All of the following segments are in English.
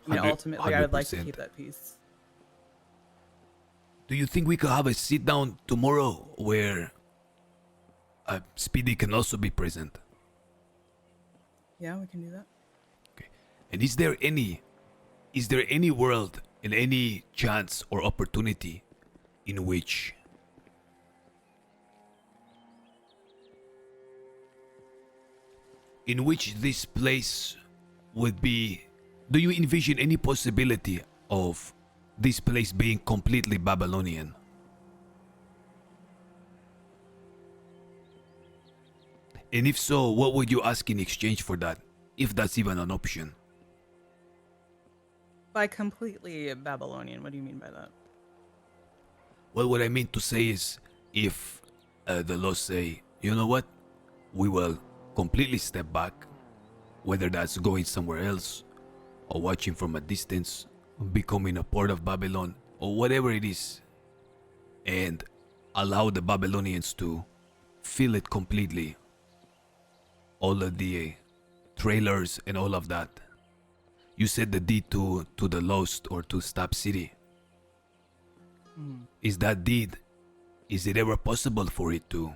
I mean, 100, ultimately, I would like to 100%. keep that peace. Do you think we could have a sit down tomorrow where Speedy can also be present? Yeah, we can do that. Okay. And is there any world and any chance or opportunity in which this place would be, do you envision any possibility of this place being completely Babylonian? And if so, what would you ask in exchange for that, if that's even an option? By completely Babylonian, what do you mean by that? Well, what I mean to say is, if the laws say, you know what, we will completely step back, whether that's going somewhere else, or watching from a distance, becoming a part of Babylon, or whatever it is, and allow the Babylonians to feel it completely. All of the trailers and all of that. You said the deed to the Lost or to Stab City. Is that deed, is it ever possible for it to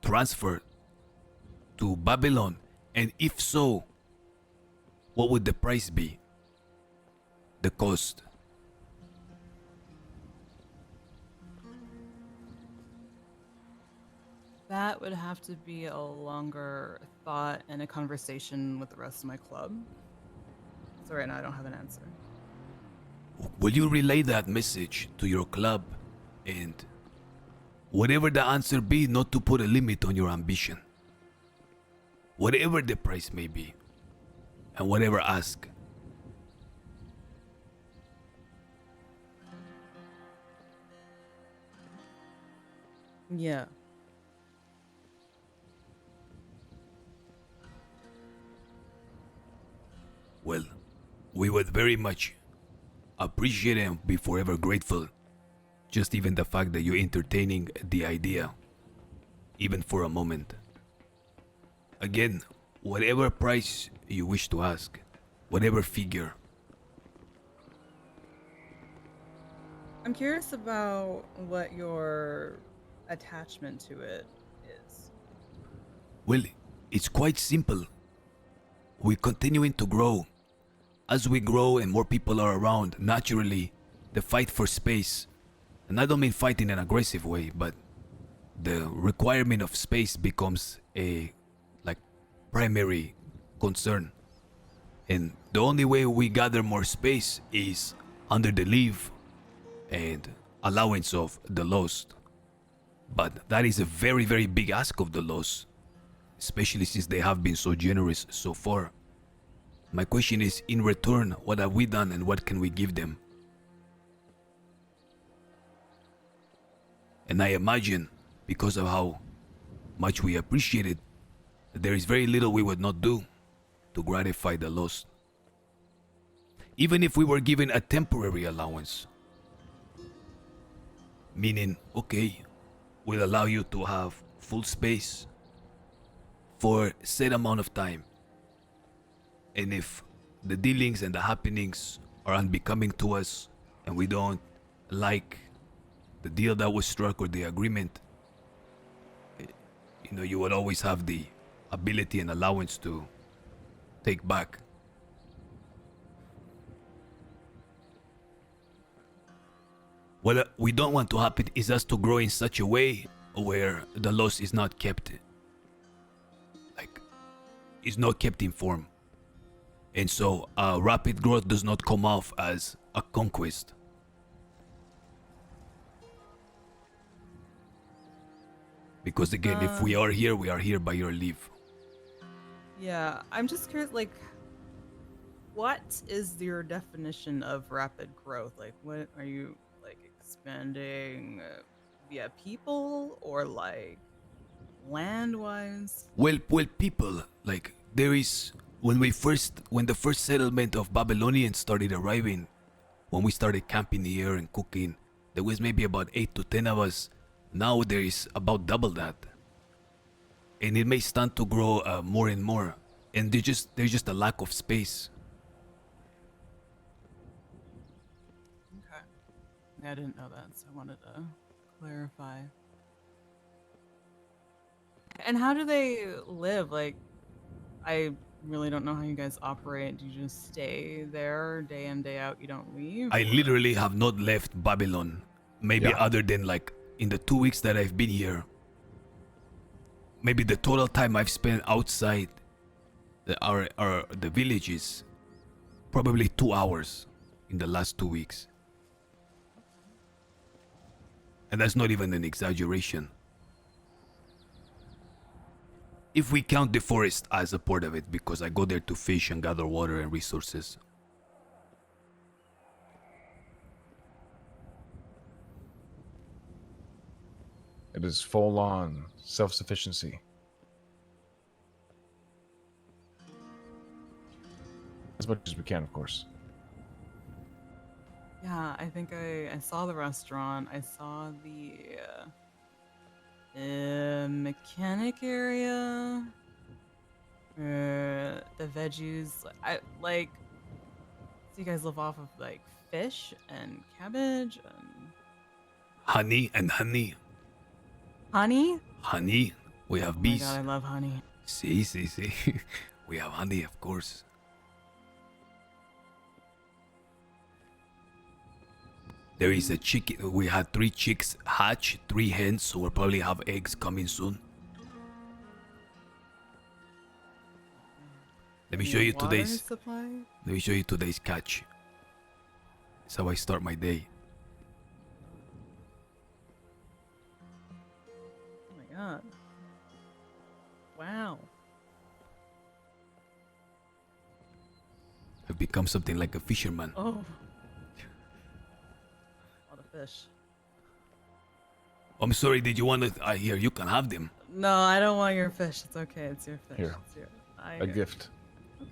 transfer to Babylon? And if so, what would the price be? The cost? That would have to be a longer thought and a conversation with the rest of my club. So right now I don't have an answer. Will you relay that message to your club, and whatever the answer be, not to put a limit on your ambition, whatever the price may be, and whatever ask? Yeah. Well, we would very much appreciate and be forever grateful. Just even the fact that you're entertaining the idea, even for a moment. Again, whatever price you wish to ask, whatever figure. I'm curious about what your attachment to it is. Well, it's quite simple. We're continuing to grow. As we grow and more people are around, naturally, the fight for space, and I don't mean fight in an aggressive way, but the requirement of space becomes a primary concern. And the only way we gather more space is under the leave and allowance of the Lost. But that is a very, very big ask of the Lost, especially since they have been so generous so far. My question is, in return, what have we done and what can we give them? And I imagine, because of how much we appreciate it, there is very little we would not do to gratify the Lost. Even if we were given a temporary allowance. Meaning, okay, we'll allow you to have full space for a set amount of time. And if the dealings and the happenings are unbecoming to us and we don't like the deal that was struck or the agreement, you would always have the ability and allowance to take back. What we don't want to happen is us to grow in such a way where the loss is not kept, informed. And so rapid growth does not come off as a conquest. Because again, if we are here by your leave. Yeah, I'm just curious, what is your definition of rapid growth? What are you, expanding via people or, land-wise? Well, people, there is, when the first settlement of Babylonians started arriving, when we started camping here and cooking, there was maybe about 8 to 10 of us. Now there is about double that. And it may stand to grow more and more. And there's just a lack of space. I didn't know that, so I wanted to clarify. And how do they live? Like, I really don't know how you guys operate. Do you just stay there day in, day out? You don't leave? I Or literally have not left Babylon. Maybe Yeah. other than like in the 2 weeks that I've been here. Maybe the total time I've spent outside the village is probably 2 hours in the last 2 weeks. And that's not even an exaggeration. If we count the forest as a part of it, because I go there to fish and gather water and resources. It is full on self-sufficiency. As much as we can, of course. yeah, I think I saw the restaurant. I saw the mechanic area. The veggies. I like. So you guys live off of like fish and cabbage and Honey and honey. honey. Honey. We have Oh my bees. god, I love honey. See. We have honey, of course. There is a chicken. We had 3 chicks hatch, 3 hens, so we'll probably have eggs coming soon. Let me show you Water today's. supply. Let me show you today's catch. That's how I start my day. Oh my god. Wow. I've become something like a fisherman. Oh. A lot of fish. I'm sorry. Did you want to? Here, you can have them. No, I don't want your fish. It's okay. It's your fish. Here. It's your, A gift. Okay.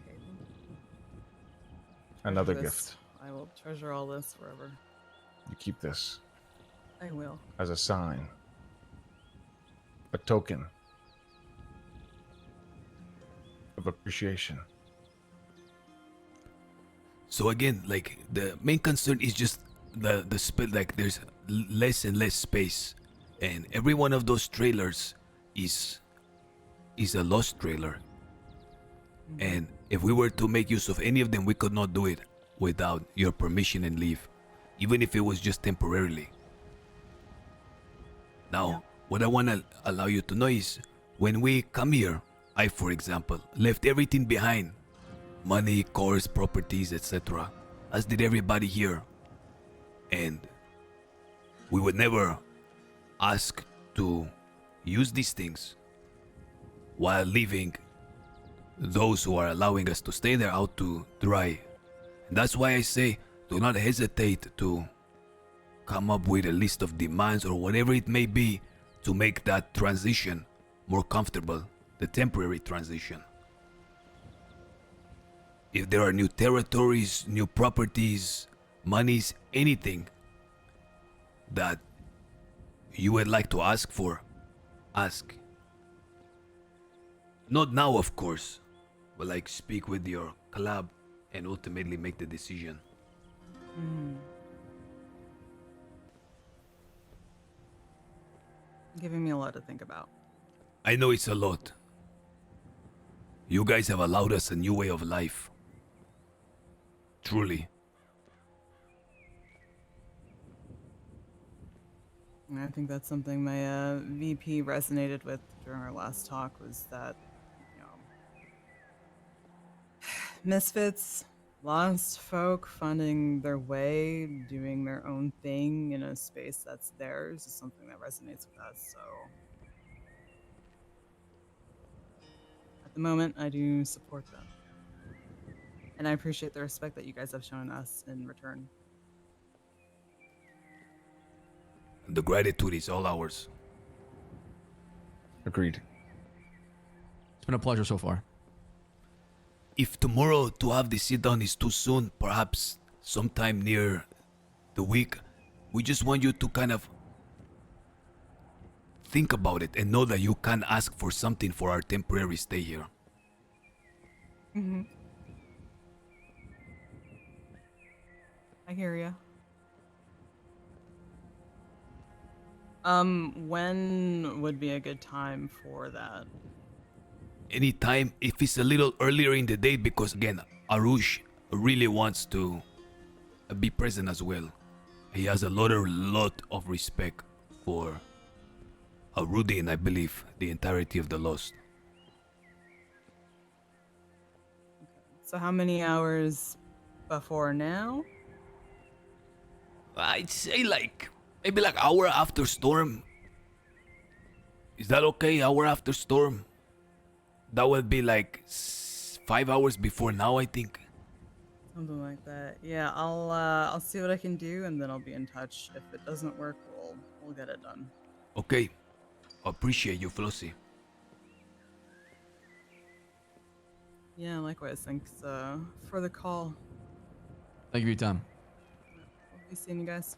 Another Treasure this. gift. I will treasure all this forever. You keep this I will. as a sign, a token of appreciation. So again, like the main concern is just the space. Like there's less and less space, and every one of those trailers is a lost trailer. And if we were to make use of any of them, we could not do it without your permission and leave, even if it was just temporarily. Now, what I want to allow you to know is when we come here, I, for example, left everything behind. Money, cars, properties, etc. As did everybody here. And we would never ask to use these things while leaving those who are allowing us to stay there out to dry. And that's why I say do not hesitate to come up with a list of demands or whatever it may be to make that transition more comfortable, the temporary transition. If there are new territories, new properties, monies, anything that you would like to ask for, ask. Not now, of course, but like speak with your club and ultimately make the decision. Giving me a lot to think about. I know it's a lot. You guys have allowed us a new way of life. Truly. And I think that's something my VP resonated with during our last talk was that, you know, misfits, lost folk finding their way, doing their own thing in a space that's theirs is something that resonates with us. So at the moment, I do support them. And I appreciate the respect that you guys have shown us in return. The gratitude is all ours. Agreed. It's been a pleasure so far. If tomorrow to have the sit down is too soon, perhaps sometime near the week, we just want you to kind of think about it and know that you can ask for something for our temporary stay here. Mm-hmm. I hear ya. When would be a good time for that? Anytime if it's a little earlier in the day, because again, Arush really wants to be present as well. He has a lot of respect for Rudy and I believe the entirety of the Lost. So how many hours before now? I'd say like maybe like hour after storm. Is that okay? Hour after storm. That would be like 5 hours before now, I think. Something like that. Yeah, I'll see what I can do and then I'll be in touch. If it doesn't work, we'll get it done. Okay. Appreciate you, Flossy. Yeah, likewise. Thanks for the call. Thank you for your time. We'll be seeing you guys.